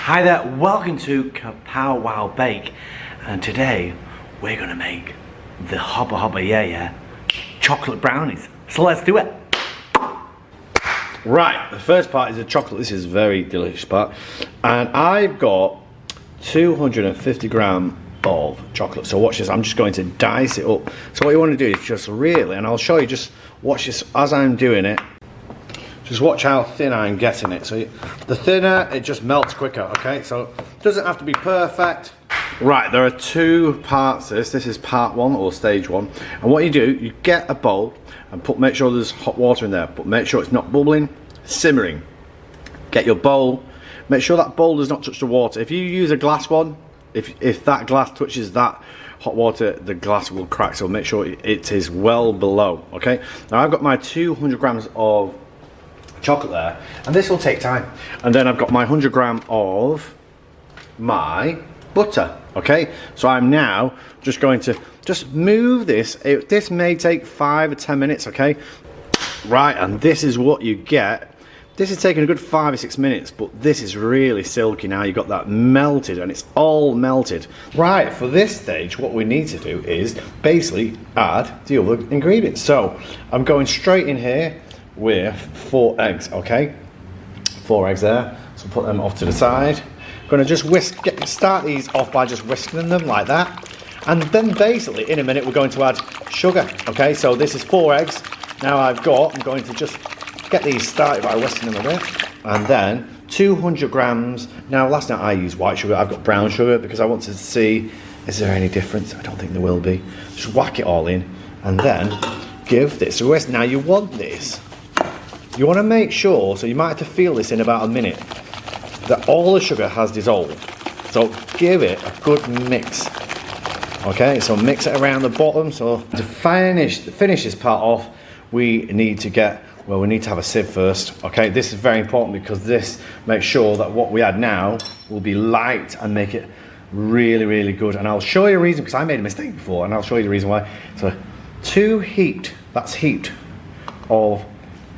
Hi there, welcome to Kapow Wow Bake, and today we're gonna make the hoppa hoppa yeah chocolate brownies. So let's do it. Right, the first part is the chocolate. This is a very delicious part, and I've got 250 grams of chocolate. So watch this. I'm just going to dice it up. So what you want to do is just really, and I'll show you, just watch this as I'm doing it. Just watch how thin I'm getting it. So the thinner, it just melts quicker, okay? So it doesn't have to be perfect. Right, there are two parts to this. This is part one, or stage one. And what you do, you get a bowl and make sure there's hot water in there, but make sure it's not bubbling, simmering. Get your bowl, make sure that bowl does not touch the water. If you use a glass one, if that glass touches that hot water, the glass will crack, so make sure it is well below, okay? Now I've got my 200 grams of chocolate there, and this will take time. And then I've got my 100 grams of my butter, okay? So I'm now just going to just move this. This may take 5 or 10 minutes, okay? Right, and this is what you get. This is taking a good 5 or 6 minutes, but this is really silky now. You've got that melted, and it's all melted. Right, for this stage, what we need to do is basically add the other ingredients. So I'm going straight in here with 4 eggs, okay? 4 eggs there, so put them off to the side. Gonna just start these off by just whisking them like that. And then basically, in a minute, we're going to add sugar, okay? So this is 4 eggs. Now I'm going to just get these started by whisking them a bit. And then 200 grams. Now last night I used white sugar, I've got brown sugar because I want to see, is there any difference? I don't think there will be. Just whack it all in and then give this a whisk. Now you want this, you want to make sure, so you might have to feel this in about a minute, that all the sugar has dissolved. So give it a good mix. Okay, so mix it around the bottom. So to finish this part off, we need to have a sieve first. Okay, this is very important because this makes sure that what we add now will be light and make it really, really good. And I'll show you a reason, because I made a mistake before, and I'll show you the reason why. So 2 heaped, that's heaped of,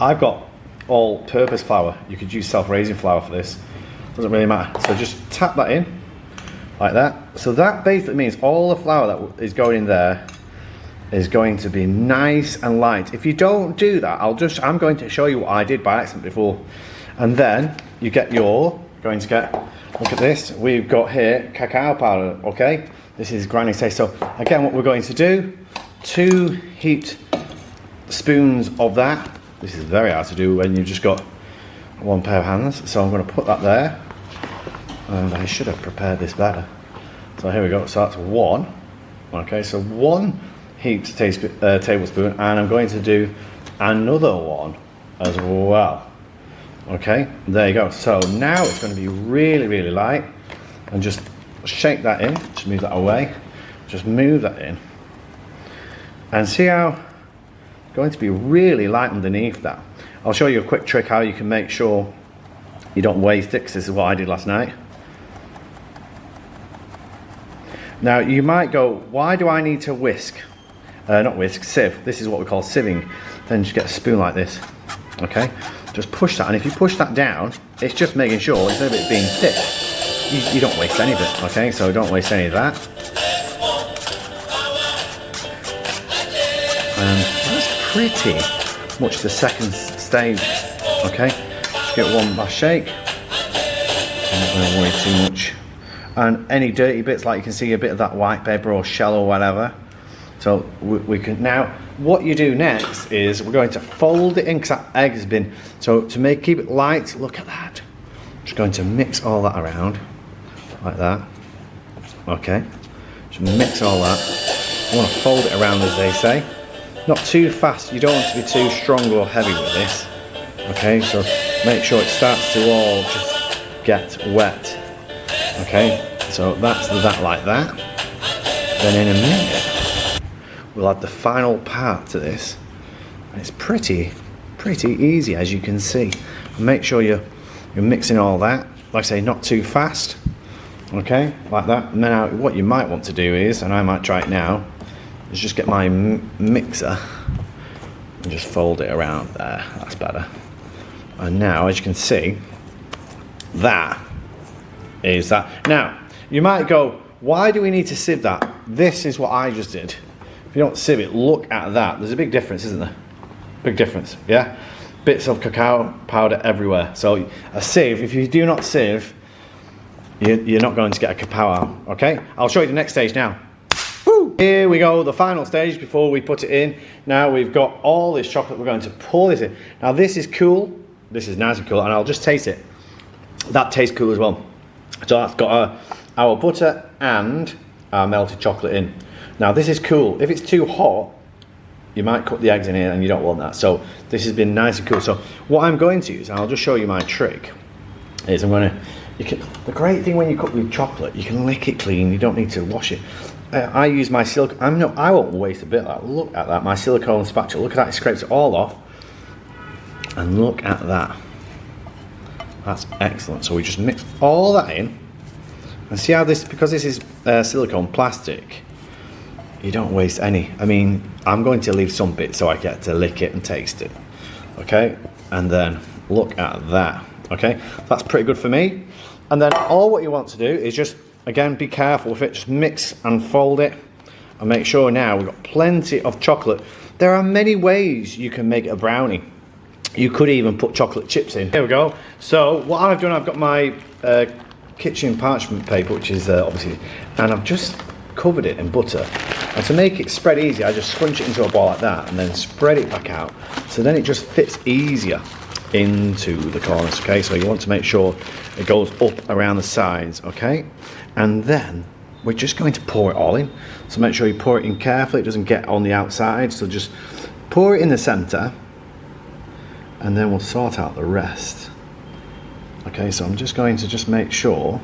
I've got all-purpose flour. You could use self-raising flour for this. Doesn't really matter. So just tap that in like that. So that basically means all the flour that is going in there is going to be nice and light. If you don't do that, I'm going to show you what I did by accident before. And then you get look at this. We've got here cacao powder, okay? This is grinding taste. So again, what we're going to do, 2 heaped spoons of that. This is very hard to do when you've just got 1 pair of hands. So I'm going to put that there. And I should have prepared this better. So here we go. So that's 1. Okay, so 1 heaped tablespoon, and I'm going to do another 1 as well. Okay, there you go. So now it's going to be really, really light, and just shake that in. Just move that away. Just move that in, and see how it's going to be really light underneath that. I'll show you a quick trick how you can make sure you don't waste it, because this is what I did last night. Now you might go, why do I need to whisk? Not whisk, sieve. This is what we call sieving. Then just get a spoon like this, okay? Just push that, and if you push that down, it's just making sure, instead of it being thick, you don't waste any of it, okay? So don't waste any of that. And that's pretty much the second stage, okay? Just get 1 last shake. I'm not going to worry too much. And any dirty bits, like you can see a bit of that white paper or shell or whatever. So we can now, what you do next is we're going to fold it in, because that egg has been, so to keep it light, look at that. Just going to mix all that around, like that. Okay, just mix all that. You want to fold it around, as they say. Not too fast, you don't want to be too strong or heavy with this. Okay, so make sure it starts to all just get wet. Okay, so that's that like that. Then in a minute, we'll add the final part to this. And it's pretty easy, as you can see. Make sure you're mixing all that. Like I say, not too fast. Okay, like that. And now what you might want to do is, and I might try it now, is just get my mixer and just fold it around there. That's better. And now, as you can see, that is that. Now, you might go, why do we need to sieve that? This is what I just did. If you don't sieve it, look at that. There's a big difference, isn't there? Big difference, yeah? Bits of cacao powder everywhere. So a sieve, if you do not sieve, you're not going to get a Kapow out, okay? I'll show you the next stage now. Woo! Here we go, the final stage before we put it in. Now we've got all this chocolate, we're going to pour this in. Now this is cool, this is nice and cool, and I'll just taste it. That tastes cool as well. So that's got our butter and our melted chocolate in. Now this is cool. If it's too hot, you might cook the eggs in here and you don't want that. So this has been nice and cool. So what I'm going to use, and I'll just show you my trick, is the great thing when you cook with chocolate, you can lick it clean, you don't need to wash it. I use my silicone, I won't waste a bit of that. Look at that, my silicone spatula, look at that, it scrapes it all off. And look at that. That's excellent. So we just mix all that in. And see how this, because this is silicone plastic, you don't waste any. I mean, I'm going to leave some bits so I get to lick it and taste it. Okay, and then look at that. Okay, that's pretty good for me. And then all what you want to do is just, again, be careful with it. Just mix and fold it. And make sure now we've got plenty of chocolate. There are many ways you can make a brownie. You could even put chocolate chips in. Here we go. So what I've done, I've got my kitchen parchment paper, which is obviously, and I've just covered it in butter. And to make it spread easier, I just scrunch it into a ball like that and then spread it back out. So then it just fits easier into the corners, okay? So you want to make sure it goes up around the sides, okay? And then we're just going to pour it all in. So make sure you pour it in carefully, it doesn't get on the outside. So just pour it in the center and then we'll sort out the rest. Okay, so I'm just going to just make sure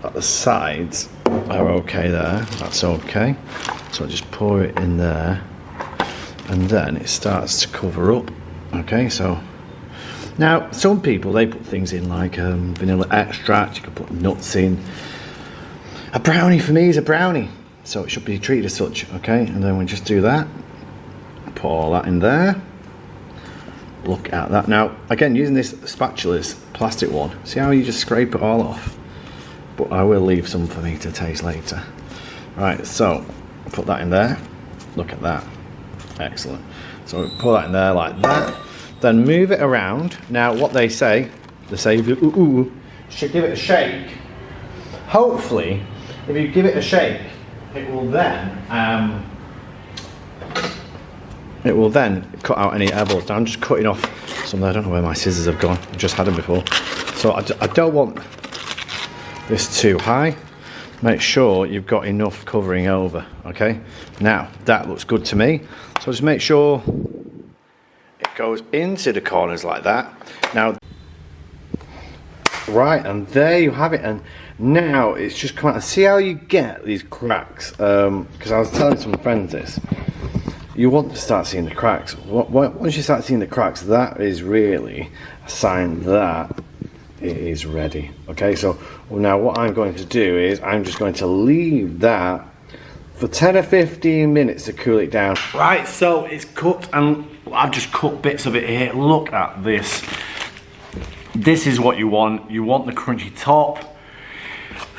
that the sides are okay there. That's okay. So I just pour it in there and then it starts to cover up. Okay, so now some people, they put things in like vanilla extract, you can put nuts in. A brownie for me is a brownie, so it should be treated as such. Okay, and then we just do that, put all that in there. Look at that. Now again, using this spatula's plastic one, see how you just scrape it all off? But I will leave some for me to taste later. Right, so put that in there. Look at that, excellent. So pour that in there like that. Then move it around. Now what they say you should give it a shake. Hopefully, if you give it a shake, it will then cut out any air bubbles. Now I'm just cutting off some. I don't know where my scissors have gone. I've just had them before. So I don't want this too high. Make sure you've got enough covering over. Okay. Now that looks good to me. So just make sure it goes into the corners like that. Now, right, and there you have it. And now it's just come out. See how you get these cracks? Because I was telling some friends this. You want to start seeing the cracks. Once you start seeing the cracks, that is really a sign that it is ready. Okay, so now what I'm going to do is I'm just going to leave that for 10 or 15 minutes to cool it down. Right, so it's cooked and I've just cut bits of it here. Look at this. This is what you want. You want the crunchy top.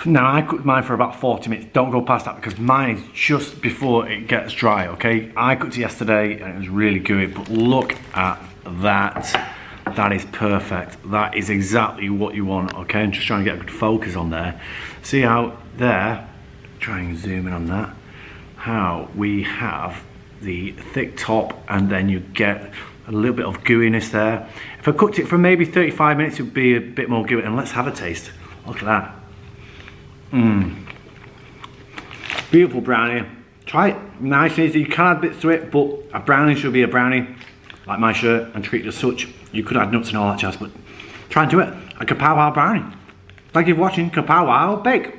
Now I cooked mine for about 40 minutes. Don't go past that because mine is just before it gets dry, okay? I cooked it yesterday and it was really good, but look at that. That is perfect. That is exactly what you want, okay? I'm just trying to get a good focus on there. See how there, try and zoom in on that, how we have the thick top and then you get a little bit of gooiness there. If I cooked it for maybe 35 minutes, it would be a bit more gooey. And let's have a taste. Look at that. Beautiful brownie. Try it. Nice and easy. You can add bits to it, but a brownie should be a brownie, like my shirt, and treat it as such. You could add nuts and all that jazz, but try and do it. A Kapow brownie. Thank you for watching Kapow Bake.